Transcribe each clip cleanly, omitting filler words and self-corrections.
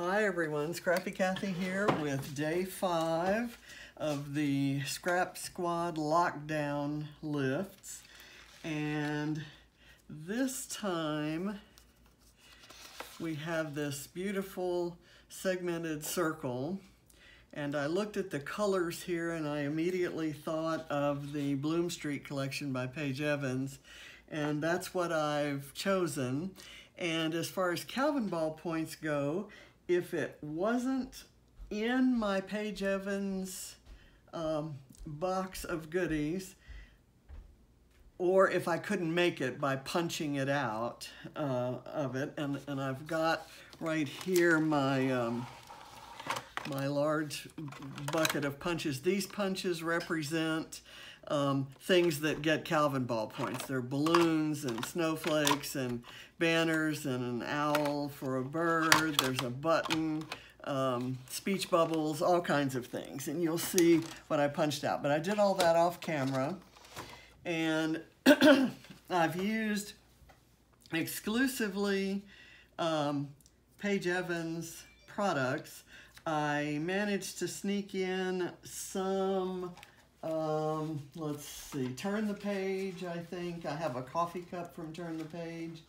Hi everyone, Scrappy Kathy here with day 5 of the Scrap Squad lockdown lifts, and this time we have this beautiful segmented circle, and I looked at the colors here and I immediately thought of the Bloom Street collection by Paige Evans, and that's what I've chosen. And as far as Calvinball points go, if it wasn't in my Paige Evans box of goodies, or if I couldn't make it by punching it out of it, and I've got right here my my large bucket of punches. These punches represent things that get Calvinball points. They're balloons and snowflakes and banners and an owl for a bird. There's a button, speech bubbles, all kinds of things. And you'll see what I punched out. But I did all that off camera. And I've used exclusively Paige Evans products. I managed to sneak in some let's see, Turn the Page, I think. I have a coffee cup from Turn the Page,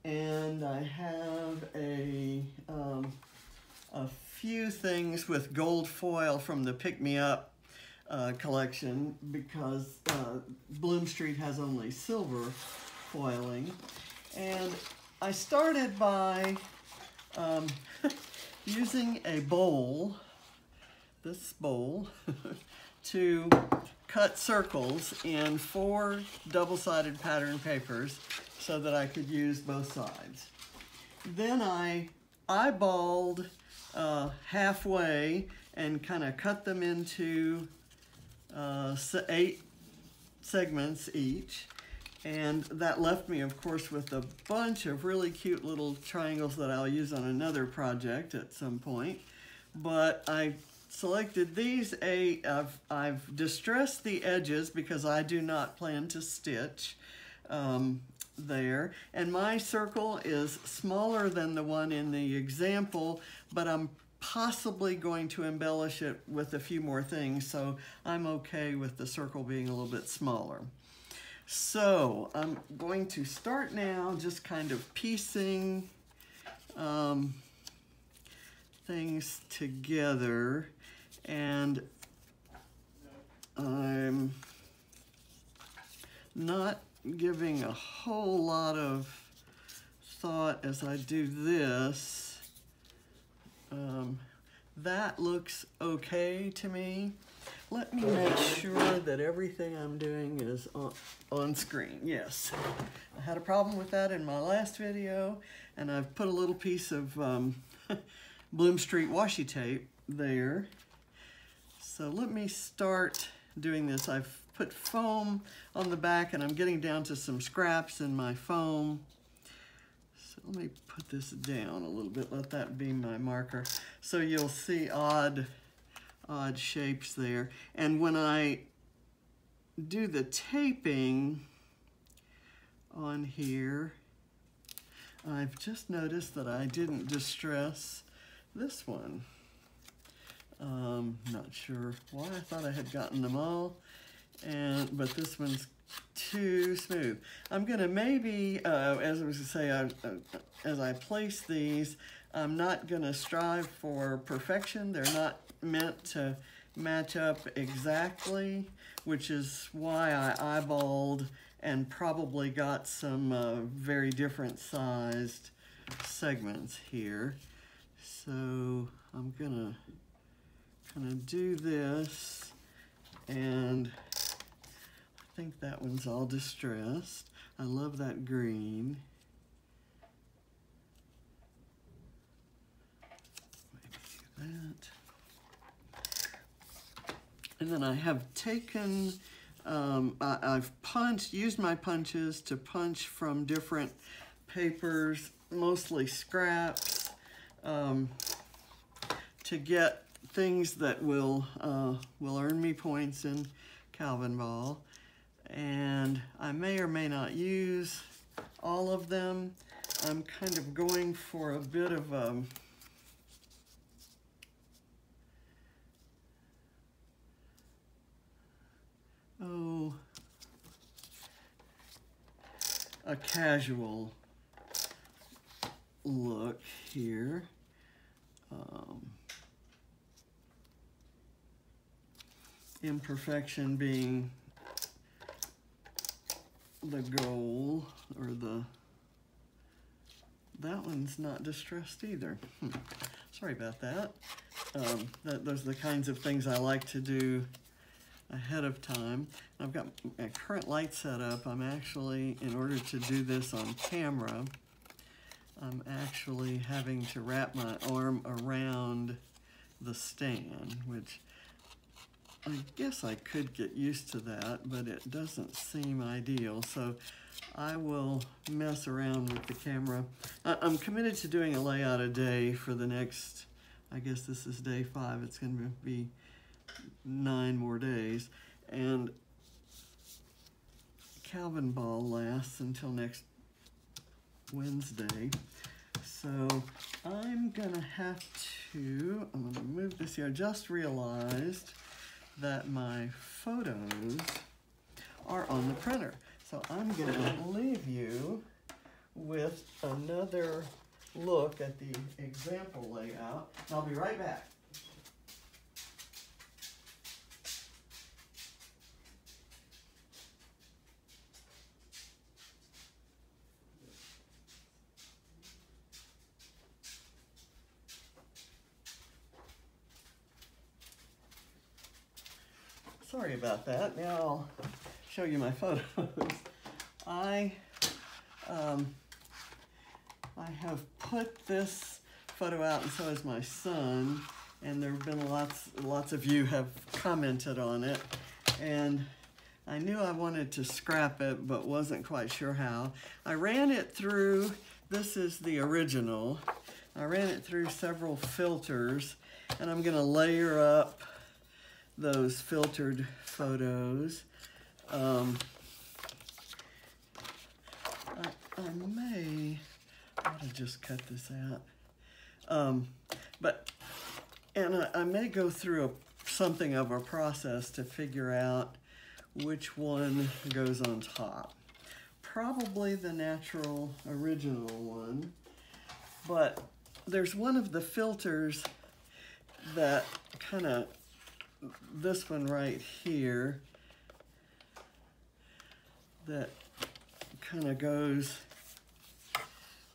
and I have a few things with gold foil from the Pick Me Up collection, because Bloom Street has only silver foiling. And I started by using a bowl, this bowl, to cut circles in 4 double-sided pattern papers so that I could use both sides. Then I eyeballed halfway and kind of cut them into 8 segments each. And that left me, of course, with a bunch of really cute little triangles that I'll use on another project at some point. But I selected these 8. I've distressed the edges because I do not plan to stitch there. And my circle is smaller than the one in the example, but I'm possibly going to embellish it with a few more things, so I'm okay with the circle being a little bit smaller. So I'm going to start now just kind of piecing things together, and I'm not giving a whole lot of thought as I do this. That looks okay to me. Let me make sure that everything I'm doing is on screen. Yes, I had a problem with that in my last video, and I've put a little piece of Bloom Street washi tape there. So let me start doing this. I've put foam on the back, and I'm getting down to some scraps in my foam. So let me put this down a little bit, let that be my marker. So you'll see odd shapes there. And when I do the taping on here, I've just noticed that I didn't distress this one. Not sure why. I thought I had gotten them all, but this one's too smooth. I'm gonna maybe, as I was gonna say, as I place these, I'm not gonna strive for perfection. They're not meant to match up exactly, which is why I eyeballed and probably got some very different sized segments here. So I'm gonna kind of do this, and I think that one's all distressed. I love that green. Maybe do that. And then I have taken, I've used my punches to punch from different papers, mostly scraps, to get things that will earn me points in Calvinball. And I may or may not use all of them. I'm kind of going for a bit of a casual look here. Imperfection being the goal, or that one's not distressed either. Sorry about that. Those are the kinds of things I like to do ahead of time. I've got a current light set up. I'm actually, in order to do this on camera, I'm actually having to wrap my arm around the stand, which I guess I could get used to that, but it doesn't seem ideal. So I will mess around with the camera. I'm committed to doing a layout a day for the next, I guess this is day 5. It's going to be 9 more days. And Calvinball lasts until next Wednesday. So I'm going to move this here. I just realized that my photos are on the printer. So I'm going to leave you with another look at the example layout. I'll be right back. Sorry about that. Now I'll show you my photos. I have put this photo out, and so has my son, and there have been lots of you have commented on it, and I knew I wanted to scrap it but wasn't quite sure how. I ran it through, this is the original, I ran it through several filters, and I'm going to layer up those filtered photos. I may ought to just cut this out. I may go through something of a process to figure out which one goes on top. Probably the natural original one, but there's one of the filters that kind of, this one right here, that kind of goes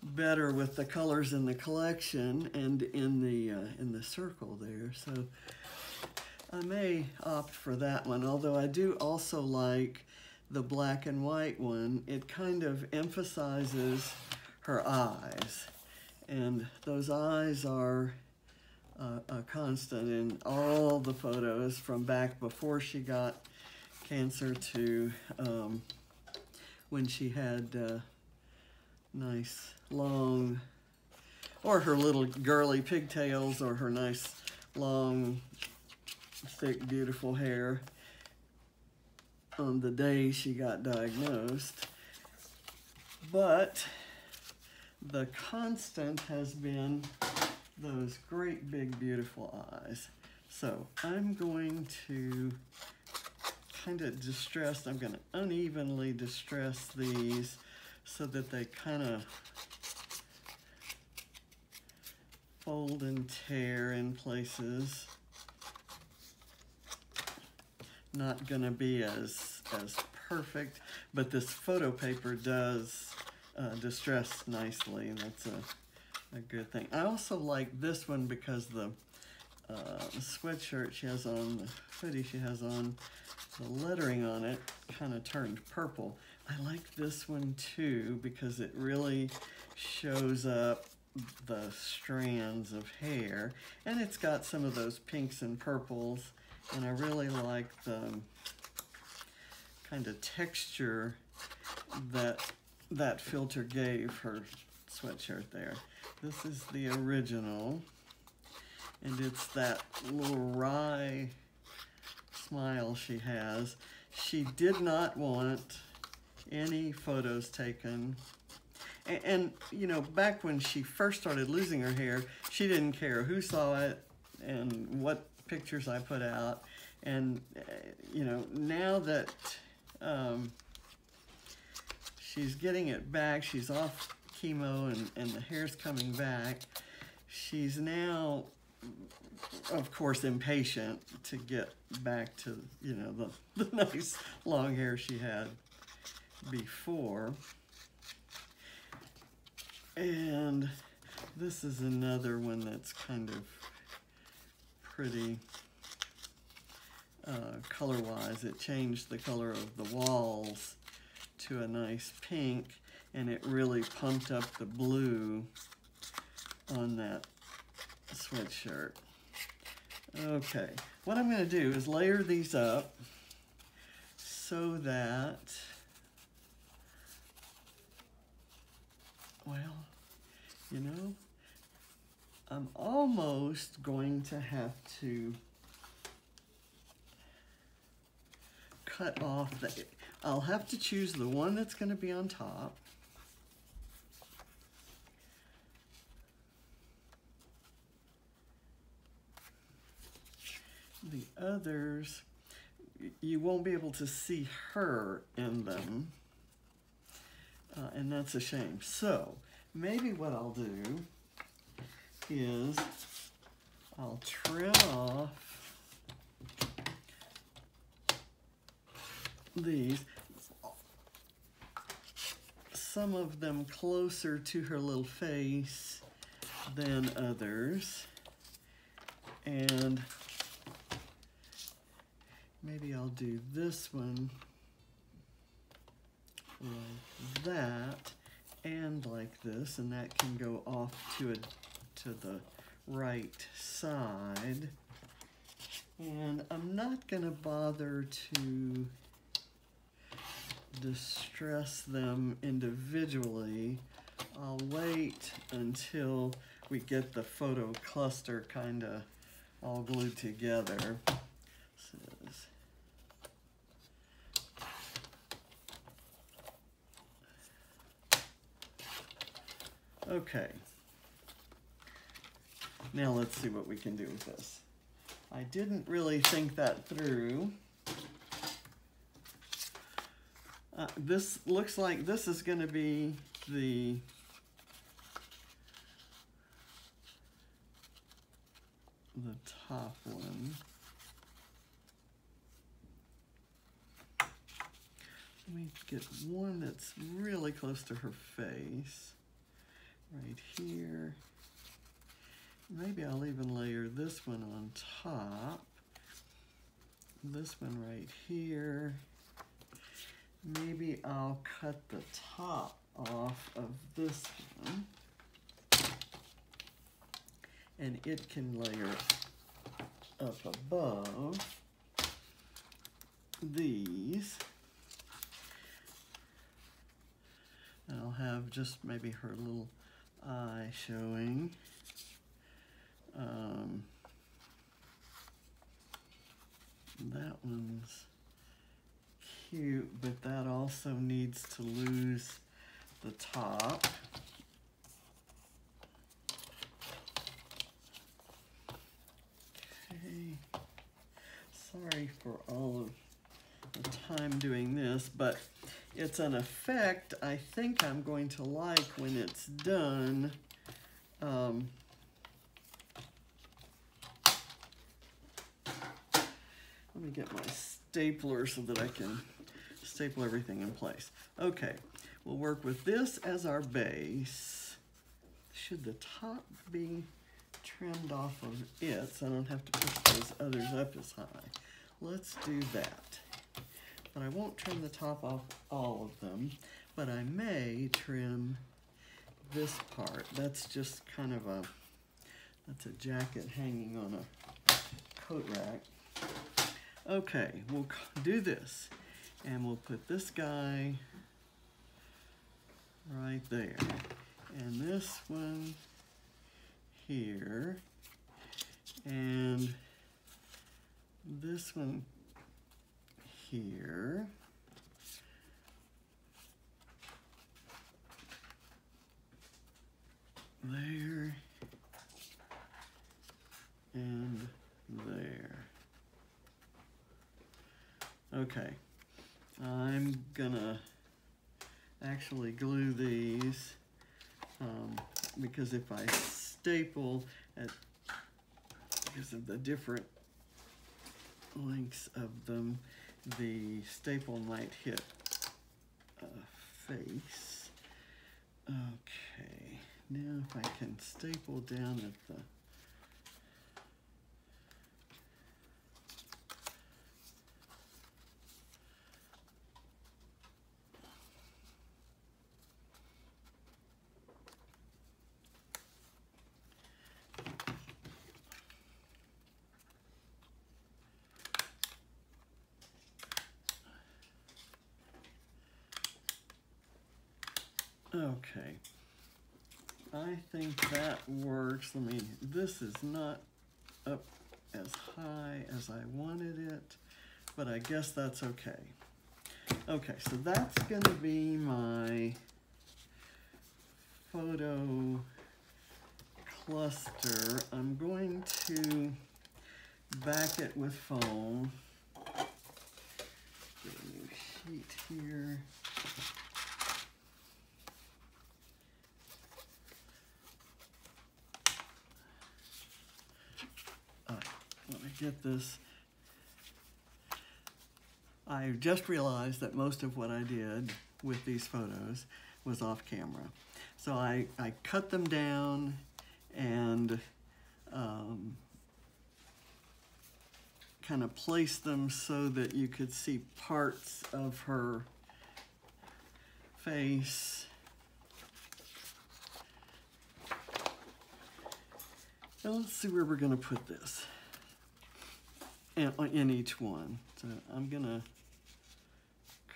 better with the colors in the collection and in the circle there. So I may opt for that one, although I do also like the black and white one. It kind of emphasizes her eyes, and those eyes are a constant in all the photos from back before she got cancer to when she had nice long, or her little girly pigtails, or her nice long thick beautiful hair on the day she got diagnosed. But the constant has been those great big beautiful eyes. So I'm going to kind of distress, I'm going to unevenly distress these so that they kind of fold and tear in places. Not going to be as perfect, but this photo paper does distress nicely, and that's a good thing. I also like this one because the sweatshirt she has on, the hoodie she has on, the lettering on it kind of turned purple. I like this one too because it really shows up the strands of hair, and it's got some of those pinks and purples, and I really like the kind of texture that filter gave her sweatshirt there. This is the original, and it's that little wry smile she has. She did not want any photos taken. And you know, back when she first started losing her hair, she didn't care who saw it and what pictures I put out. And you know, now that she's getting it back. She's off chemo and the hair's coming back. She's now, of course, impatient to get back to, you know, the nice long hair she had before. And this is another one that's kind of pretty color-wise. It changed the color of the walls to a nice pink, and it really pumped up the blue on that sweatshirt. Okay, what I'm going to do is layer these up so that, well, you know, I'm almost going to have to cut off I'll have to choose the one that's going to be on top. The others, you won't be able to see her in them, and that's a shame. So maybe what I'll do is I'll trim off these, some of them closer to her little face than others, and maybe I'll do this one like that and like this, and that can go off to the right side. And I'm not going to bother to distress them individually. I'll wait until we get the photo cluster kind of all glued together. Okay, now let's see what we can do with this. I didn't really think that through. This looks like this is going to be the top one. Let me get one that's really close to her face. Right here. Maybe I'll even layer this one on top. This one right here. Maybe I'll cut the top off of this one. And it can layer up above these. And I'll have just maybe her little eye showing. That one's cute, but that also needs to lose the top. Okay, sorry for all of the time doing this, but it's an effect I think I'm going to like when it's done. Let me get my stapler so that I can staple everything in place. Okay, we'll work with this as our base. Should the top be trimmed off of it so I don't have to push those others up as high? Let's do that. But I won't trim the top off all of them, but I may trim this part. That's just kind of that's a jacket hanging on a coat rack. Okay, we'll do this, and we'll put this guy right there, and this one here, and this one here, there, and there. Okay, I'm gonna actually glue these because if I staple at, because of the different lengths of them, the staple might hit a face. Okay, now if I can staple down at the okay, I think that works. Let me, this is not up as high as I wanted it, but I guess that's okay. Okay, so that's going to be my photo cluster. I'm going to back it with foam. Get a new sheet here. Let me get this. I just realized that most of what I did with these photos was off camera. So I cut them down and kind of placed them so that you could see parts of her face. Now let's see where we're going to put this in each one. So I'm going to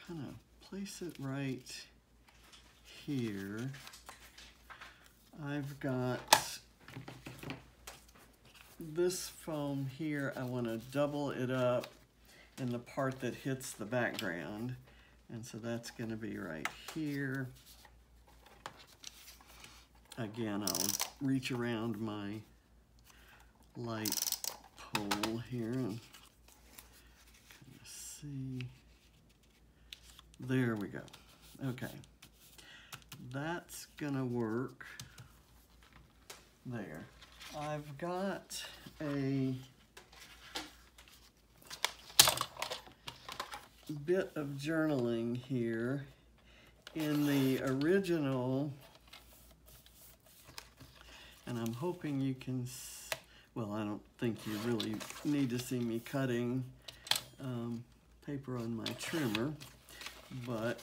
kind of place it right here. I've got this foam here. I want to double it up in the part that hits the background. And so that's going to be right here. Again, I'll reach around my light pole here and kind of see. There we go. Okay. That's gonna work there. I've got a bit of journaling here. In the original, and I'm hoping you can, well, I don't think you really need to see me cutting paper on my trimmer, but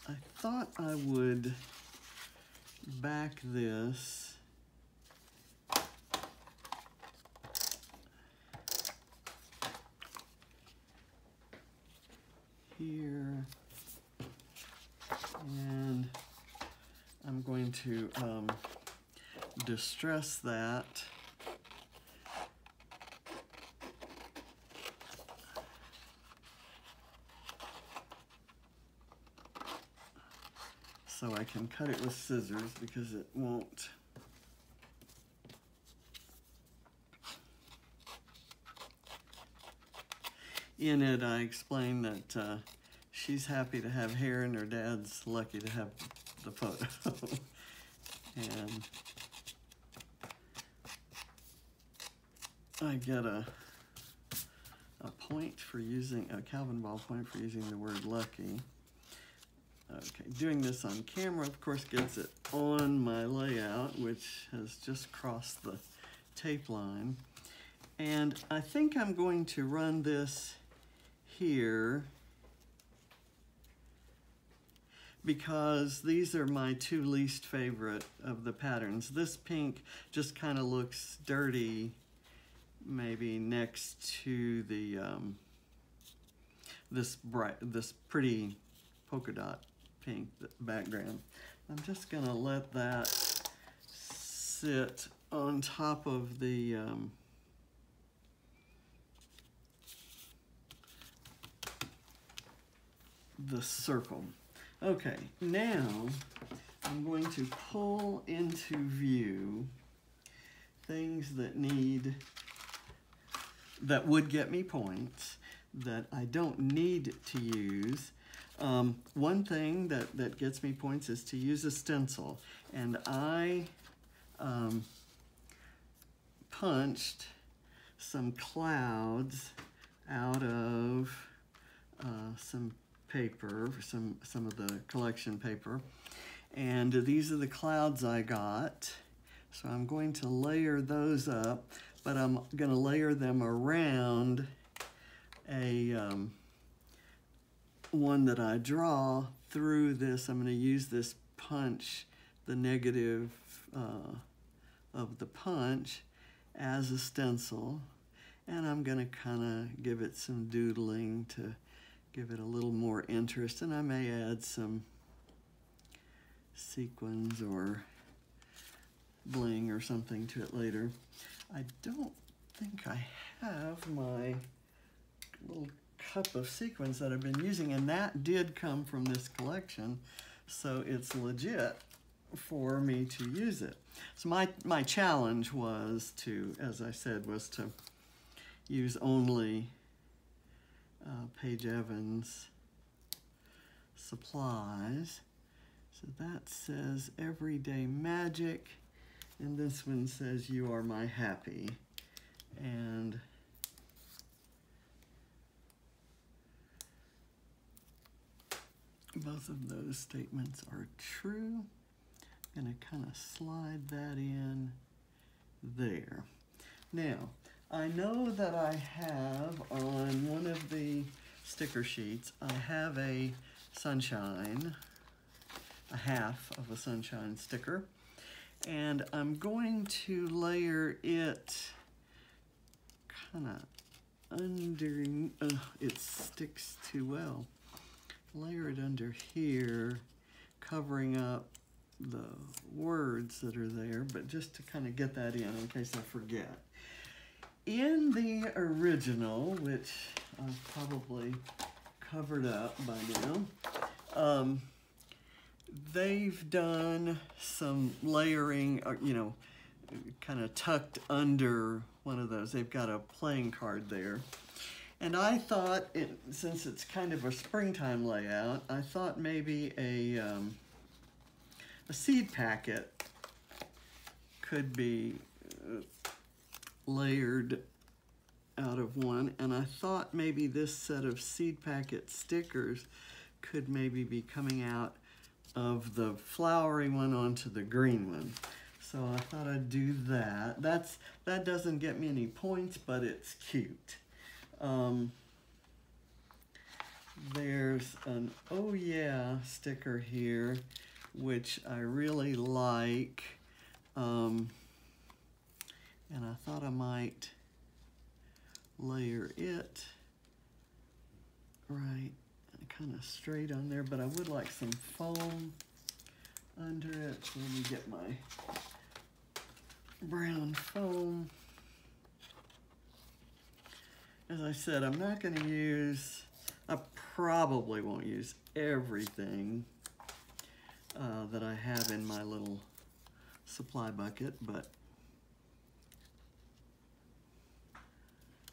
I thought I would back this here, and I'm going to distress that. So I can cut it with scissors because it won't. In it, I explained that she's happy to have hair and her dad's lucky to have the photo. And I get a point for using, a Calvinball point for using the word lucky. Okay, doing this on camera, of course, gets it on my layout, which has just crossed the tape line. And I think I'm going to run this here because these are my two least favorite of the patterns. This pink just kind of looks dirty, maybe next to the this pretty polka dot pink background. I'm just gonna let that sit on top of the circle. Okay, now I'm going to pull into view things that need that would get me points that I don't need to use. One thing that gets me points is to use a stencil, and I punched some clouds out of some paper, some of the collection paper, and these are the clouds I got. So I'm going to layer those up, but I'm going to layer them around a one that I draw through this. I'm going to use this punch, the negative of the punch, as a stencil, and I'm going to kind of give it some doodling to give it a little more interest, and I may add some sequins or bling or something to it later. I don't think I have my little cup of sequins that I've been using, and that did come from this collection, so it's legit for me to use it. So my challenge was to, as I said, was to use only Paige Evans supplies. So that says Everyday Magic, and this one says You Are My Happy. And both of those statements are true. I'm going to kind of slide that in there. Now, I know that I have on one of the sticker sheets, I have a sunshine, a half of a sunshine sticker, and I'm going to layer it kind of under, it sticks too well. Layer it under here, covering up the words that are there, but just to kind of get that in case I forget. In the original, which I've probably covered up by now, they've done some layering, you know, kind of tucked under one of those. They've got a playing card there. And I thought, since it's kind of a springtime layout, I thought maybe a seed packet could be layered out of one, and I thought maybe this set of seed packet stickers could maybe be coming out of the flowery one onto the green one. So I thought I'd do that. That doesn't get me any points, but it's cute. There's an Oh Yeah sticker here, which I really like, and I thought I might layer it right kind of straight on there, but I would like some foam under it. So let me get my brown foam. As I said, I'm not going to use, I probably won't use everything that I have in my little supply bucket, but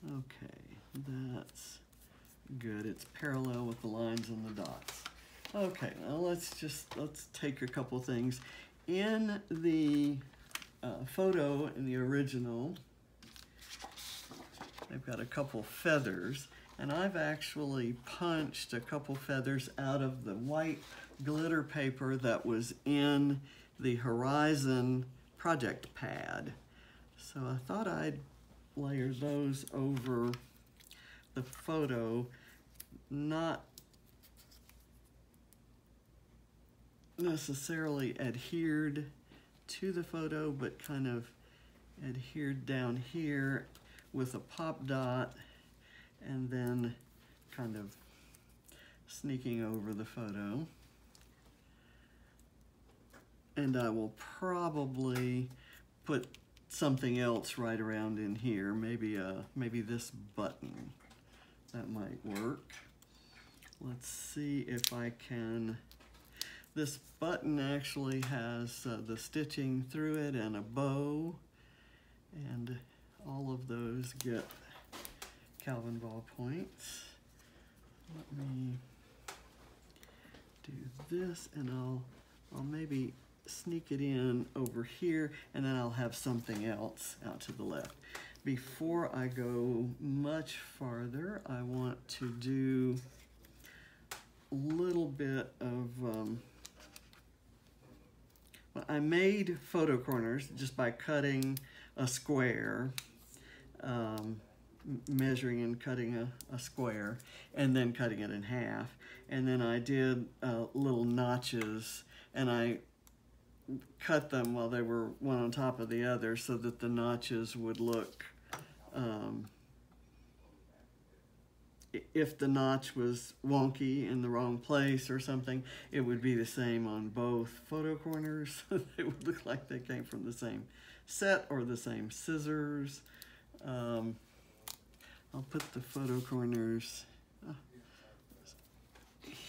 okay, that's good. It's parallel with the lines and the dots. Okay, now let's take a couple things. In the photo in the original, I've got a couple feathers, and I've actually punched a couple feathers out of the white glitter paper that was in the Horizon project pad. So I thought I'd layer those over the photo, not necessarily adhered to the photo, but kind of adhered down here with a pop dot, and then kind of sneaking over the photo. And I will probably put something else right around in here, maybe this button. That might work. Let's see if I can. This button actually has the stitching through it and a bow, and all of those get Calvinball points. Let me do this, and I'll maybe sneak it in over here, and then I'll have something else out to the left. Before I go much farther, I want to do a little bit of, I made photo corners just by cutting a square, measuring and cutting a square, and then cutting it in half. And then I did little notches, and I cut them while they were one on top of the other so that the notches would look, if the notch was wonky in the wrong place or something, it would be the same on both photo corners. They would look like they came from the same set or the same scissors. I'll put the photo corners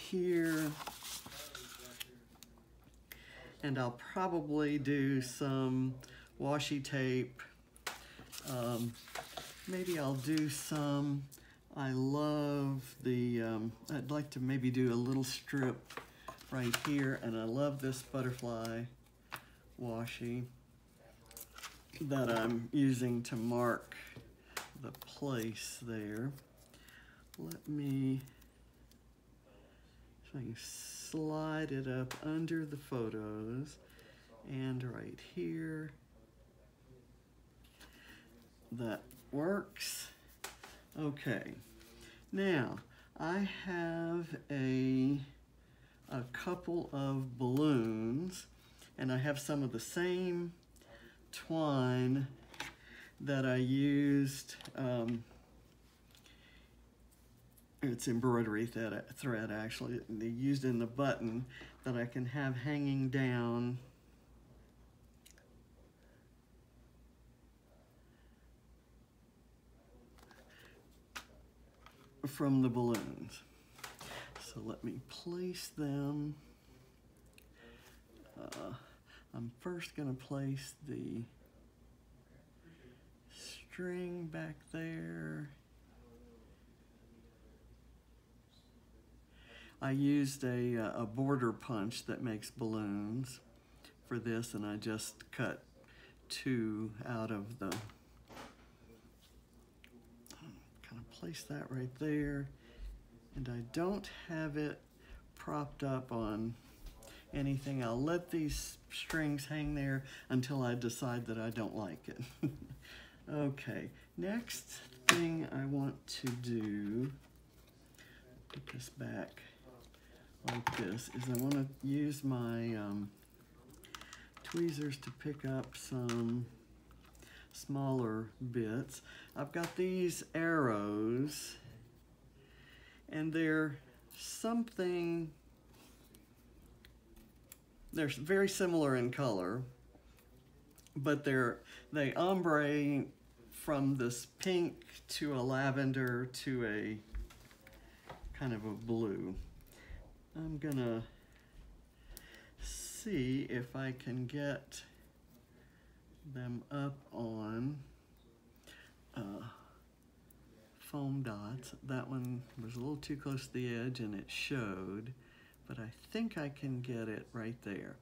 here, and I'll probably do some washi tape. Maybe I'll do some, I love the, I'd like to maybe do a little strip right here, and I love this butterfly washi that I'm using to mark the place there. Let me, so I can slide it up under the photos and right here. That works. Okay, now I have a couple of balloons, and I have some of the same twine that I used, it's embroidery thread actually, they used in the button that I can have hanging down from the balloons. So let me place them. I'm first going to place the string back there. I used a border punch that makes balloons for this, and I just cut 2 out of the, kind of place that right there, and I don't have it propped up on anything. I'll let these strings hang there until I decide that I don't like it. Okay, next thing I want to do, put this back like this, is I want to use my tweezers to pick up some smaller bits. I've got these arrows, and they're very similar in color, but they ombre from this pink to a lavender to a kind of a blue. I'm gonna see if I can get them up on foam dots. That one was a little too close to the edge and it showed, but I think I can get it right there.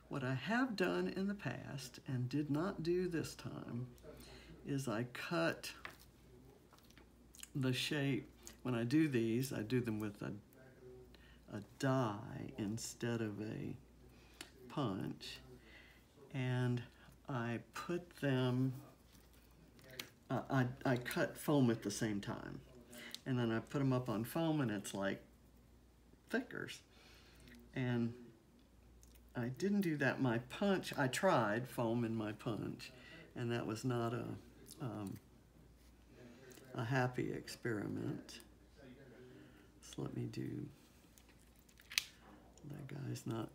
What I have done in the past and did not do this time is I cut the shape. When I do these, I do them with a die instead of a punch, and I put them, I cut foam at the same time, and then I put them up on foam, and it's like thickers. And I didn't do that. My punch, I tried foam in my punch, and that was not a happy experiment. So let me do, that guy's not,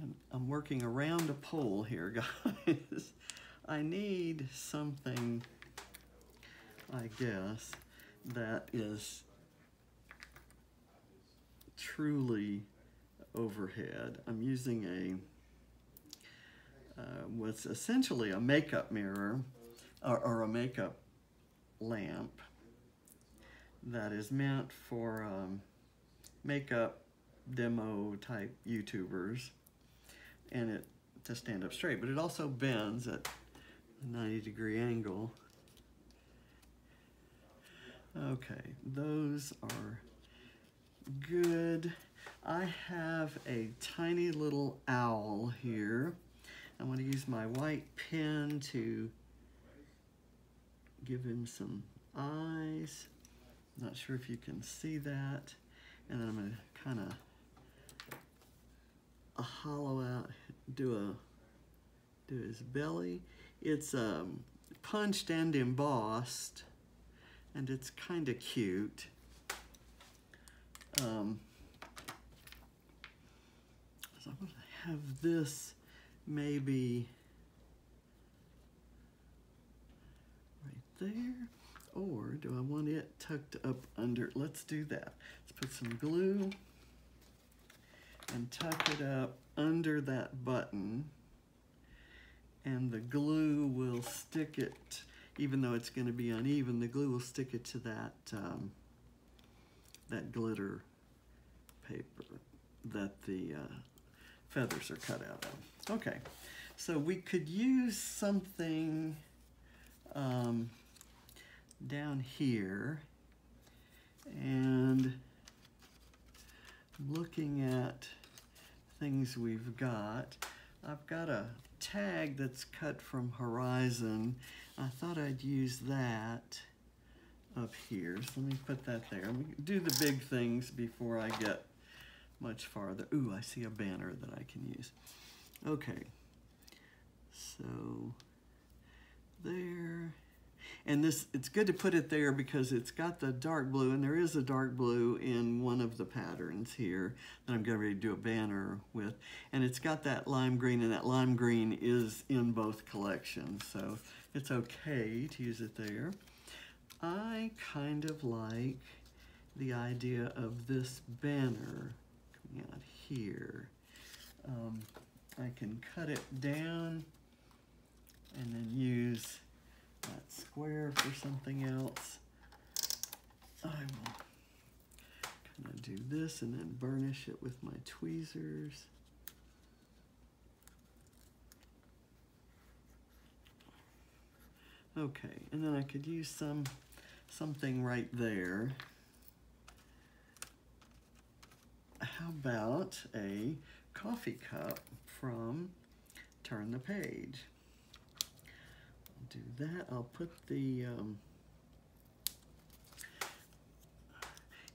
and I'm working around a pole here, guys. I need something, I guess, that is truly overhead. I'm using what's essentially a makeup mirror or a makeup lamp, that is meant for makeup demo type YouTubers, and it to stand up straight, but it also bends at a 90-degree angle. Okay, those are good. I have a tiny little owl here. I want to use my white pen to give him some eyes. Not sure if you can see that. And then I'm going to kind of hollow out, do his belly. It's punched and embossed, and it's kind of cute. So I'm going to have this maybe right there, or do I want it tucked up under? Let's do that. Let's put some glue and tuck it up under that button, and the glue will stick it, even though it's going to be uneven, the glue will stick it to that that glitter paper that the feathers are cut out of. Okay, so we could use something down here, and looking at things we've got, I've got a tag that's cut from Horizon. I thought I'd use that up here, so let me put that there. Let me do the big things before I get much farther. Ooh, I see a banner that I can use. Okay, so there, and this, it's good to put it there because it's got the dark blue, and there is a dark blue in one of the patterns here that I'm getting ready to do a banner with, and it's got that lime green, and that lime green is in both collections, so it's okay to use it there. I kind of like the idea of this banner coming out here. I can cut it down and then use that square for something else. I will kind of do this and then burnish it with my tweezers. Okay, and then I could use something right there. How about a coffee cup from Turn the Page? I'll do that. I'll put the,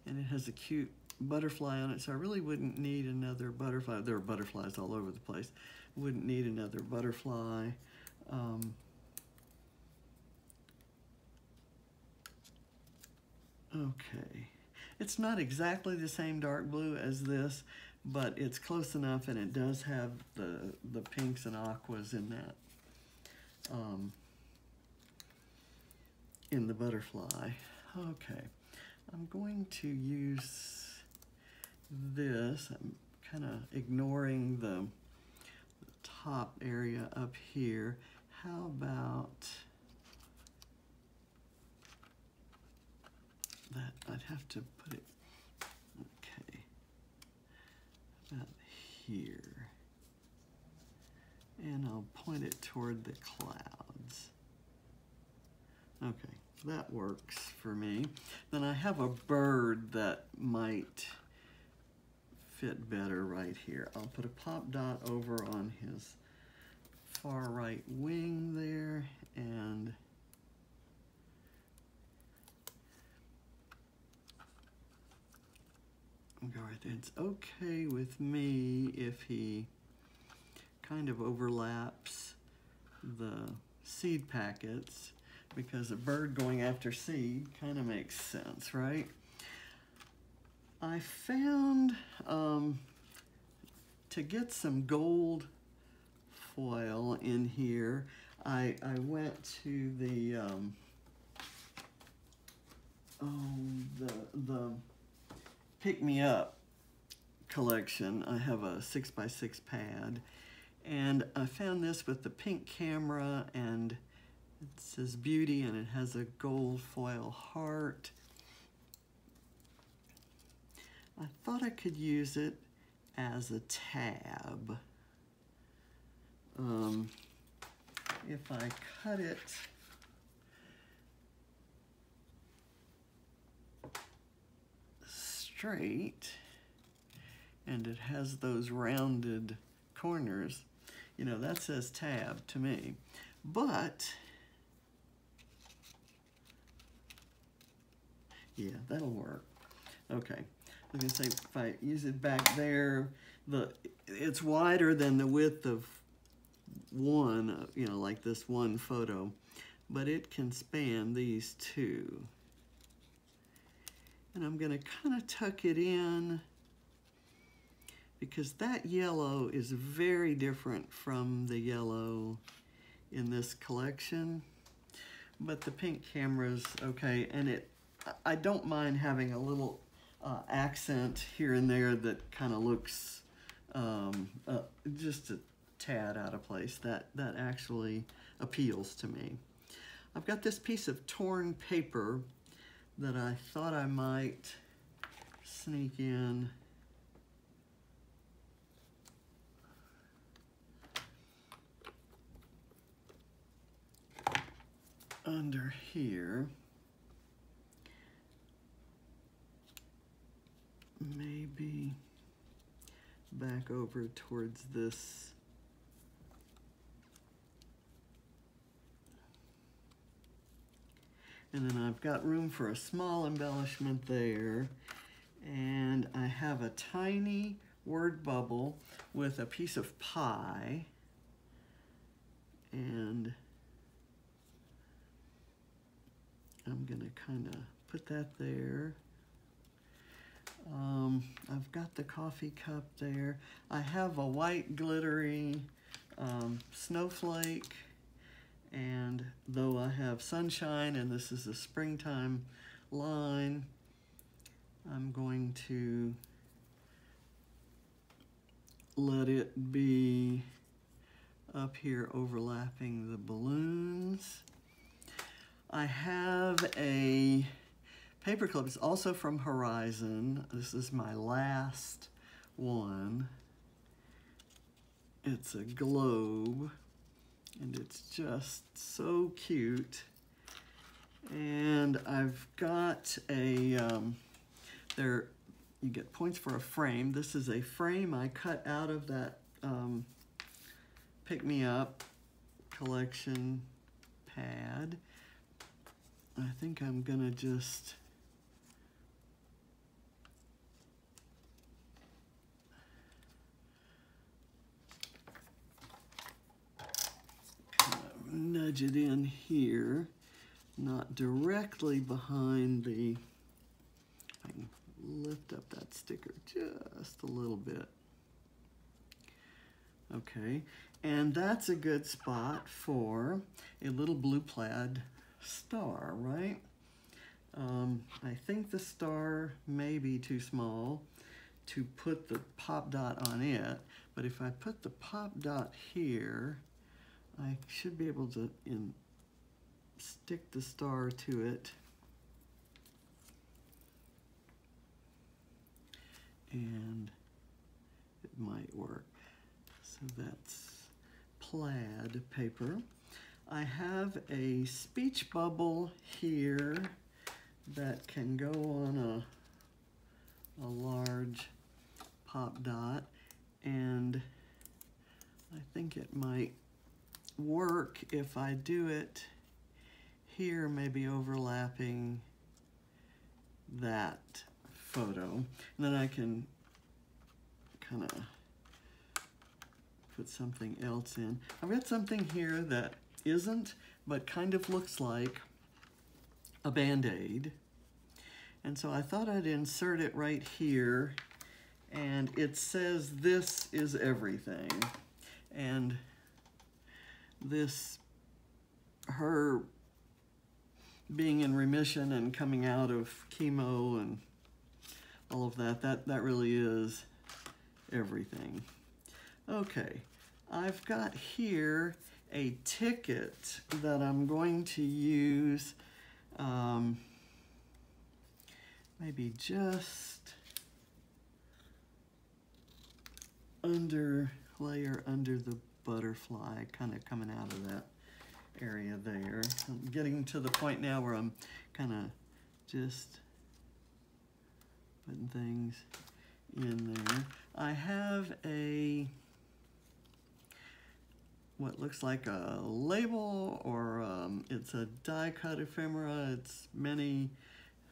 and it has a cute butterfly on it, so I really wouldn't need another butterfly. There are butterflies all over the place. Wouldn't need another butterfly. Okay, it's not exactly the same dark blue as this, but it's close enough, and it does have the pinks and aquas in that, in the butterfly. Okay, I'm going to use this. I'm kind of ignoring the top area up here. How about that? I'd have to put it, okay, about here. And I'll point it toward the clouds. Okay, that works for me. Then I have a bird that might fit better right here. I'll put a pop dot over on his far right wing there, and go right there. It's okay with me if he kind of overlaps the seed packets, because a bird going after seed kind of makes sense, right? I found, to get some gold foil in here, I went to the, the Pick Me Up collection. I have a 6x6 pad, and I found this with the pink camera, and it says beauty, and it has a gold foil heart. I thought I could use it as a tab. If I cut it straight, and it has those rounded corners, you know, that says tab to me. But, yeah, that'll work. Okay, I was gonna say, if I use it back there, it's wider than the width of one, you know, like this one photo, but it can span these two. And I'm gonna kind of tuck it in because that yellow is very different from the yellow in this collection. But the pink camera's okay, and I don't mind having a little accent here and there that kind of looks just a tad out of place. That actually appeals to me. I've got this piece of torn paper that I thought I might sneak in under here. Maybe back over towards this. And then I've got room for a small embellishment there. And I have a tiny word bubble with a piece of pie. And I'm gonna kind of put that there. I've got the coffee cup there. I have a white glittery snowflake, and though I have sunshine and this is a springtime line, I'm going to let it be up here overlapping the balloons. I have a paper clip. It's also from Horizon. This is my last one. It's a globe, and it's just so cute. And I've got a, you get points for a frame. This is a frame I cut out of that Pick Me Up collection pad. I think I'm gonna just nudge it in here, not directly behind the, I can lift up that sticker just a little bit. Okay, and that's a good spot for a little blue plaid star, right? I think the star may be too small to put the pop dot on it, but if I put the pop dot here, I should be able to stick the star to it. And it might work. So that's plaid paper. I have a speech bubble here that can go on a large pop dot, and I think it might work if I do it here, maybe overlapping that photo. And then I can kind of put something else in. I've got something here that isn't, but kind of looks like a Band-Aid. And so I thought I'd insert it right here, and it says this is everything. And this, her being in remission and coming out of chemo and all of that, that really is everything. Okay, I've got here a ticket that I'm going to use maybe just layer under the butterfly, kind of coming out of that area there. I'm getting to the point now where I'm kind of just putting things in there. I have what looks like a label, or it's a die cut ephemera. It's many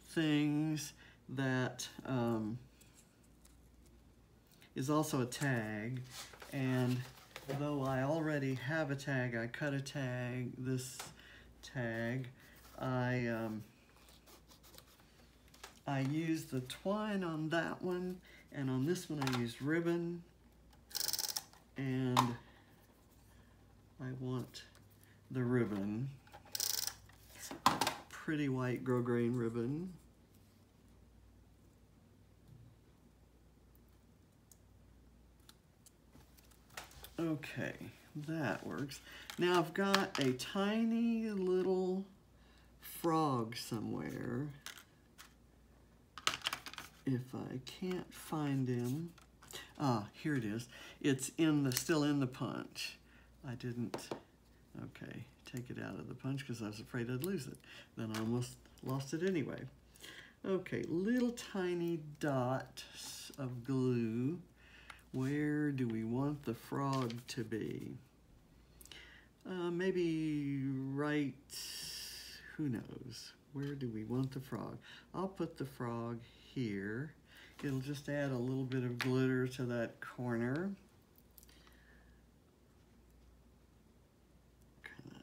things that is also a tag, and though I already have a tag, I cut a tag, this tag, I used the twine on that one, and on this one I used ribbon, and I want the ribbon, pretty white grosgrain ribbon. Okay, that works. Now I've got a tiny little frog somewhere. If I can't find him, here it is. It's still in the punch. I didn't, okay, take it out of the punch because I was afraid I'd lose it. Then I almost lost it anyway. Okay, little tiny dots of glue. Where do we want the frog to be? Maybe right, who knows? Where do we want the frog? I'll put the frog here. It'll just add a little bit of glitter to that corner. Kind of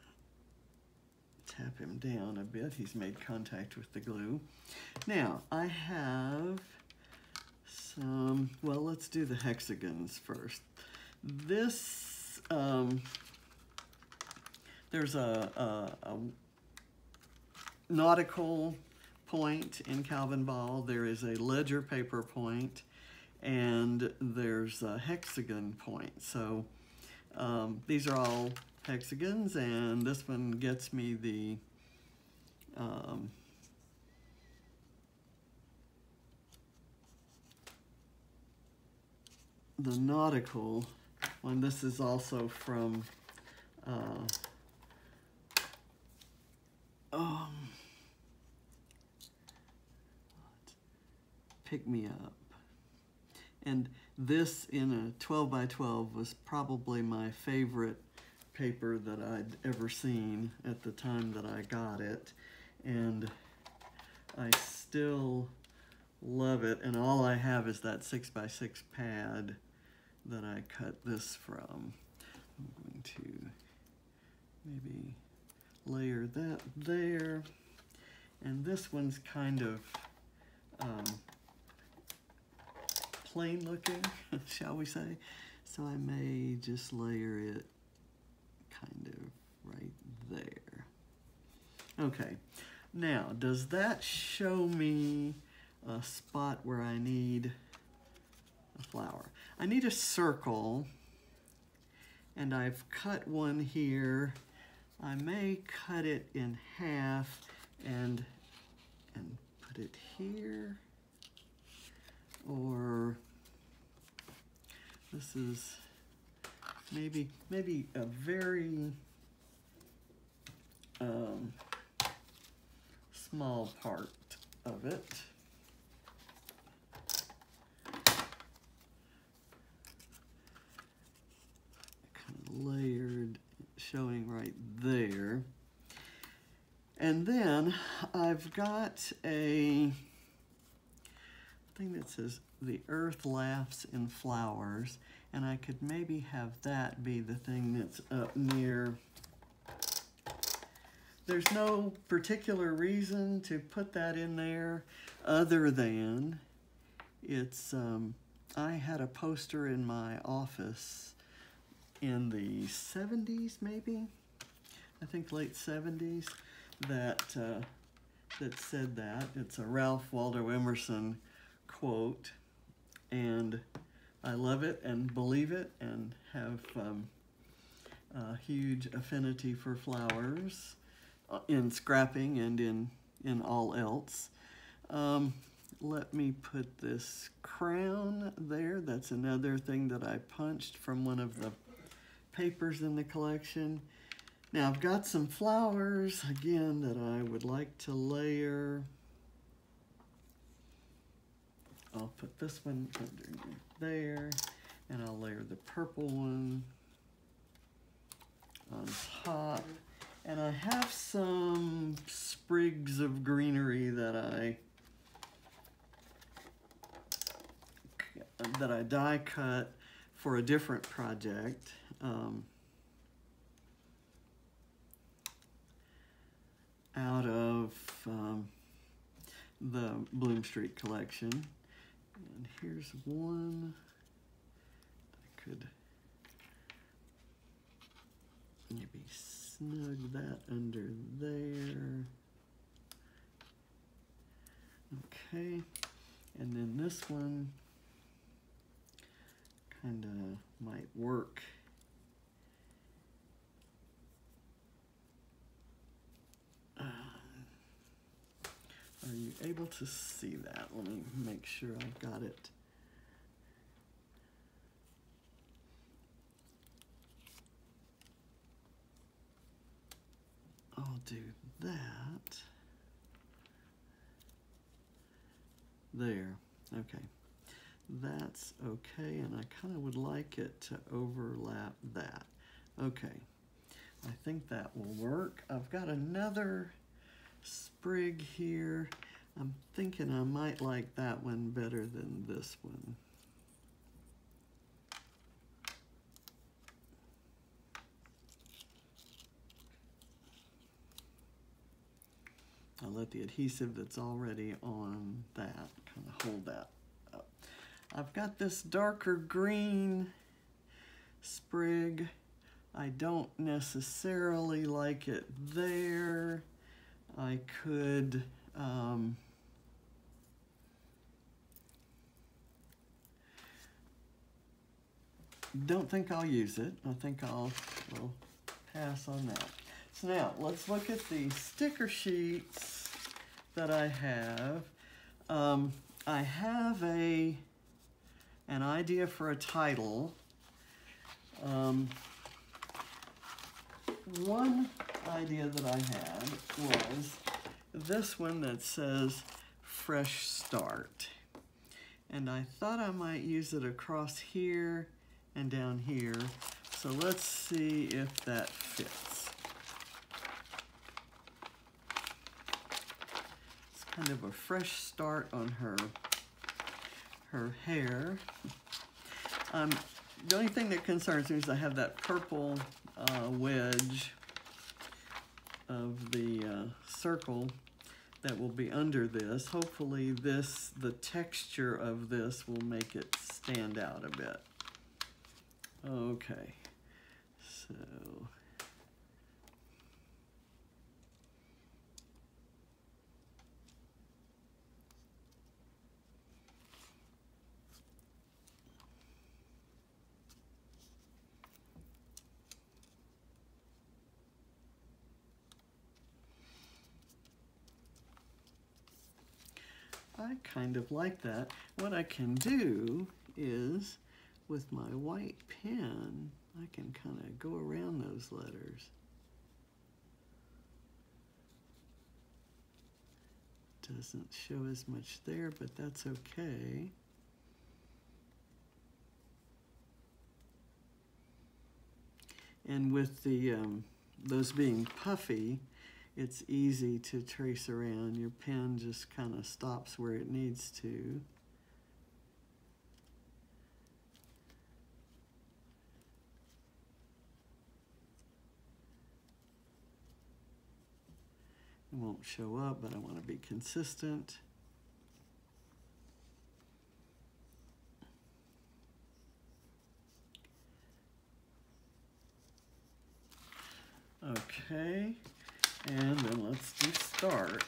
tap him down a bit. He's made contact with the glue. Now, I have well, let's do the hexagons first. This, there's a nautical point in Calvinball. There is a ledger paper point, and there's a hexagon point. So these are all hexagons, and this one gets me the nautical one. This is also from Pick Me Up. And this in a 12 by 12 was probably my favorite paper that I'd ever seen at the time that I got it. And I still love it. And all I have is that 6 by 6 pad that I cut this from. I'm going to maybe layer that there. And this one's kind of plain looking, shall we say. So I may just layer it kind of right there. Okay, now does that show me a spot where I need a flower? I need a circle, and I've cut one here. I may cut it in half and put it here, or this is maybe a very small part of it. Kind of layered, showing right there. And then I've got a thing that says "The Earth Laughs in Flowers," and I could maybe have that be the thing that's up near. There's no particular reason to put that in there other than it's, I had a poster in my office in the 70s maybe, I think late 70s, that said that. It's a Ralph Waldo Emerson quote, and I love it and believe it and have a huge affinity for flowers in scrapping and in all else. let me put this crown there. That's another thing that I punched from one of the papers in the collection. Now I've got some flowers, again, that I would like to layer. I'll put this one underneath there, and I'll layer the purple one on top. And I have some sprigs of greenery that I die cut for a different project. Out of the Bloom Street collection. And here's one. I could maybe snug that under there. Okay, and then this one kind of might work. Are you able to see that? Let me make sure I've got it. I'll do that. There, okay. That's okay, and I kind of would like it to overlap that. Okay, I think that will work. I've got another sprig here. I'm thinking I might like that one better than this one. I'll let the adhesive that's already on that kind of hold that up. I've got this darker green sprig. I don't necessarily like it there. I could don't think I'll use it. I think I'll pass on that. So now let's look at the sticker sheets that I have. I have an idea for a title. One idea that I had was this one that says Fresh Start. And I thought I might use it across here and down here. So let's see if that fits. It's kind of a fresh start on her hair. The only thing that concerns me is I have that purple wedge of the circle that will be under this. Hopefully the texture of this will make it stand out a bit. Okay, so I kind of like that. What I can do is, with my white pen, I can kind of go around those letters. Doesn't show as much there, but that's okay. And with the those being puffy, it's easy to trace around. Your pen just kind of stops where it needs to. It won't show up, but I want to be consistent. Okay, and then let's do start.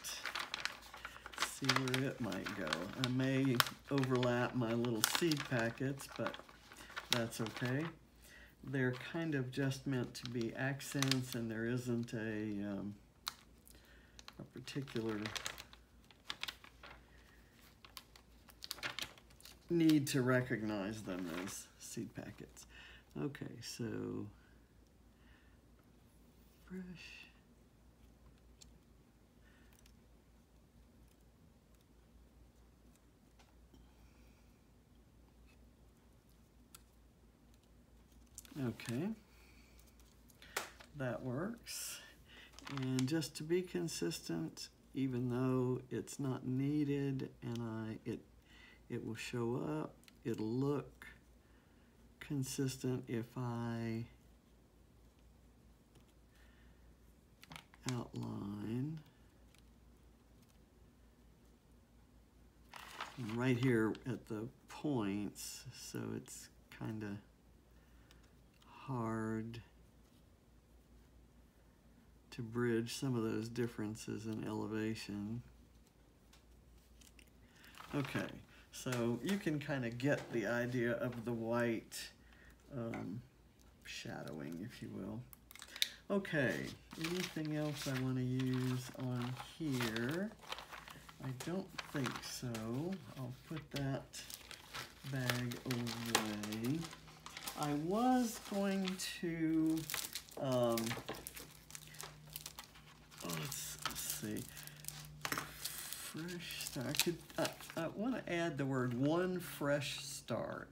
See where it might go. I may overlap my little seed packets, but that's okay. They're kind of just meant to be accents, and there isn't a particular need to recognize them as seed packets. Okay, so fresh. Okay, that works. And just to be consistent, even though it's not needed and it will show up, it'll look consistent if I outline right here at the points, so it's kind of hard to bridge some of those differences in elevation. Okay, so you can kind of get the idea of the white shadowing, if you will. Okay, anything else I want to use on here? I don't think so. I'll put that bag away. I was going to, let's see, fresh start. I want to add the word one fresh start,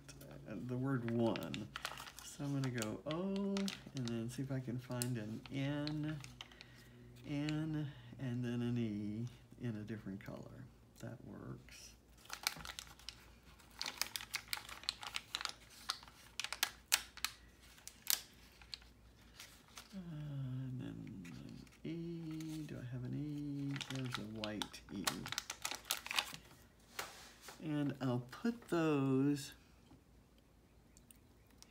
the word one. So I'm going to go O and then see if I can find an N, and then an E in a different color. That works. And then an E. Do I have an E? There's a white E. And I'll put those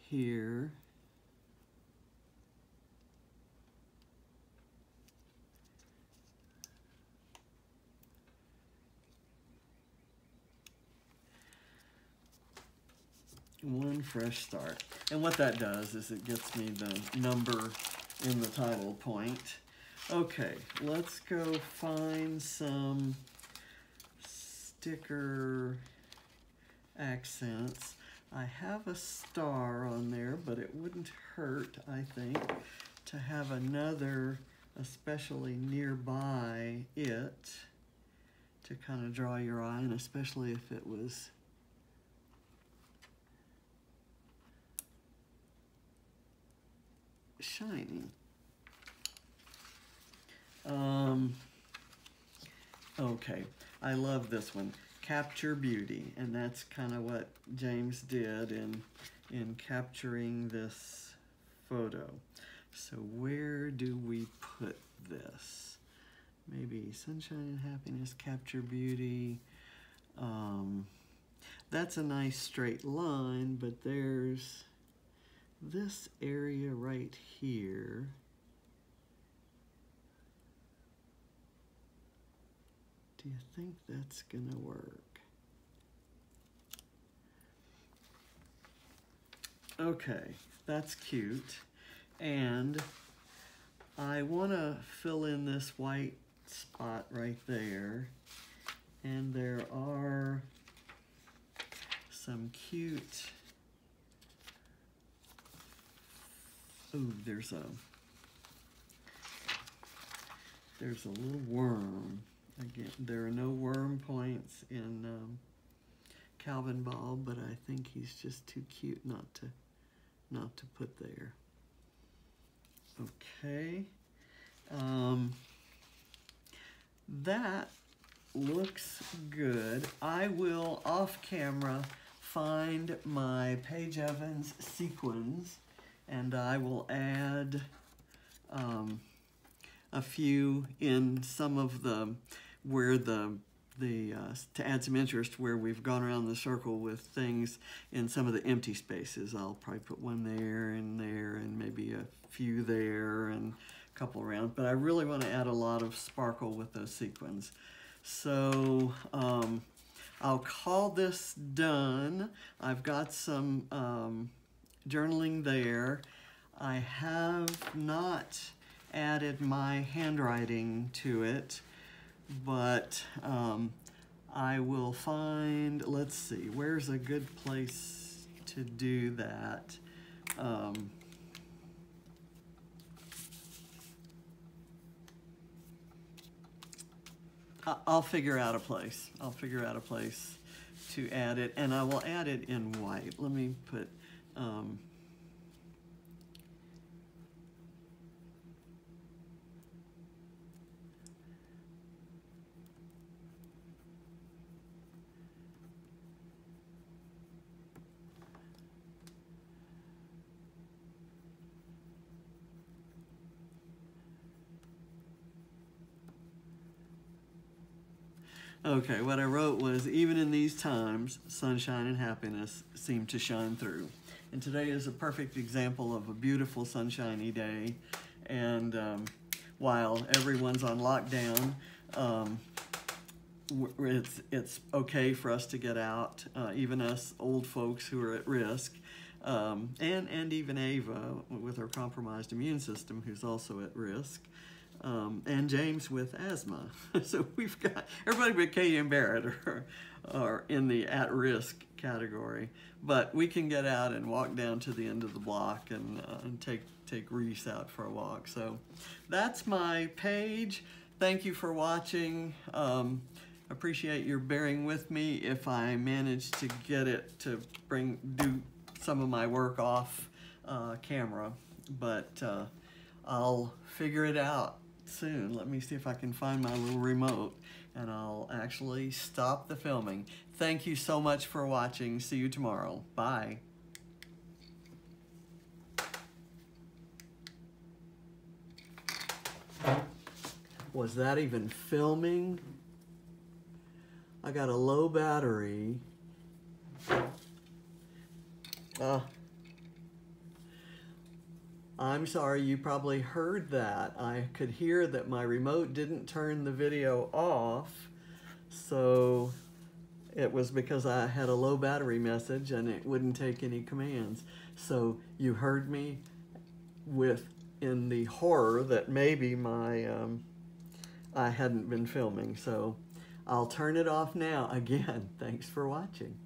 here. One fresh start. And what that does is it gets me the number in the title point. Okay, let's go find some sticker accents. I have a star on there, but it wouldn't hurt, I think, to have another, especially nearby it, to kind of draw your eye, and especially if it was shiny. Okay, I love this one, Capture Beauty, and that's kind of what James did in capturing this photo. So where do we put this? Maybe Sunshine and Happiness, Capture Beauty. That's a nice straight line, but there's this area right here. Do you think that's gonna work? Okay, that's cute. And I wanna fill in this white spot right there. And there are some cute, ooh, there's a little worm. Again, there are no worm points in Calvinball, but I think he's just too cute not to put there. Okay, that looks good. I will off camera find my Paige Evans sequins, and I will add a few in some of the where to add some interest where we've gone around the circle with things in some of the empty spaces. I'll probably put one there, and maybe a few there, and a couple around. But I really want to add a lot of sparkle with those sequins. So I'll call this done. I've got some journaling there. I have not added my handwriting to it, but I will find, let's see, where's a good place to do that? I'll figure out a place. I'll figure out a place to add it, and I will add it in white. Let me put, okay, what I wrote was, even in these times, sunshine and happiness seem to shine through. And today is a perfect example of a beautiful sunshiny day. And while everyone's on lockdown, it's okay for us to get out, even us old folks who are at risk. And even Ava with her compromised immune system, who's also at risk. And James with asthma. So we've got everybody but Katie and Barrett are in the at-risk category. But we can get out and walk down to the end of the block and take Reese out for a walk. So that's my page. Thank you for watching. Appreciate your bearing with me if I manage to get it to do some of my work off camera. But I'll figure it out soon. Let me see if I can find my little remote and I'll actually stop the filming. Thank you so much for watching. See you tomorrow. Bye. Was that even filming? I got a low battery. I'm sorry, you probably heard that. I could hear that my remote didn't turn the video off, so it was because I had a low battery message and it wouldn't take any commands. So you heard me in the horror that maybe I hadn't been filming. So I'll turn it off now. Again, thanks for watching.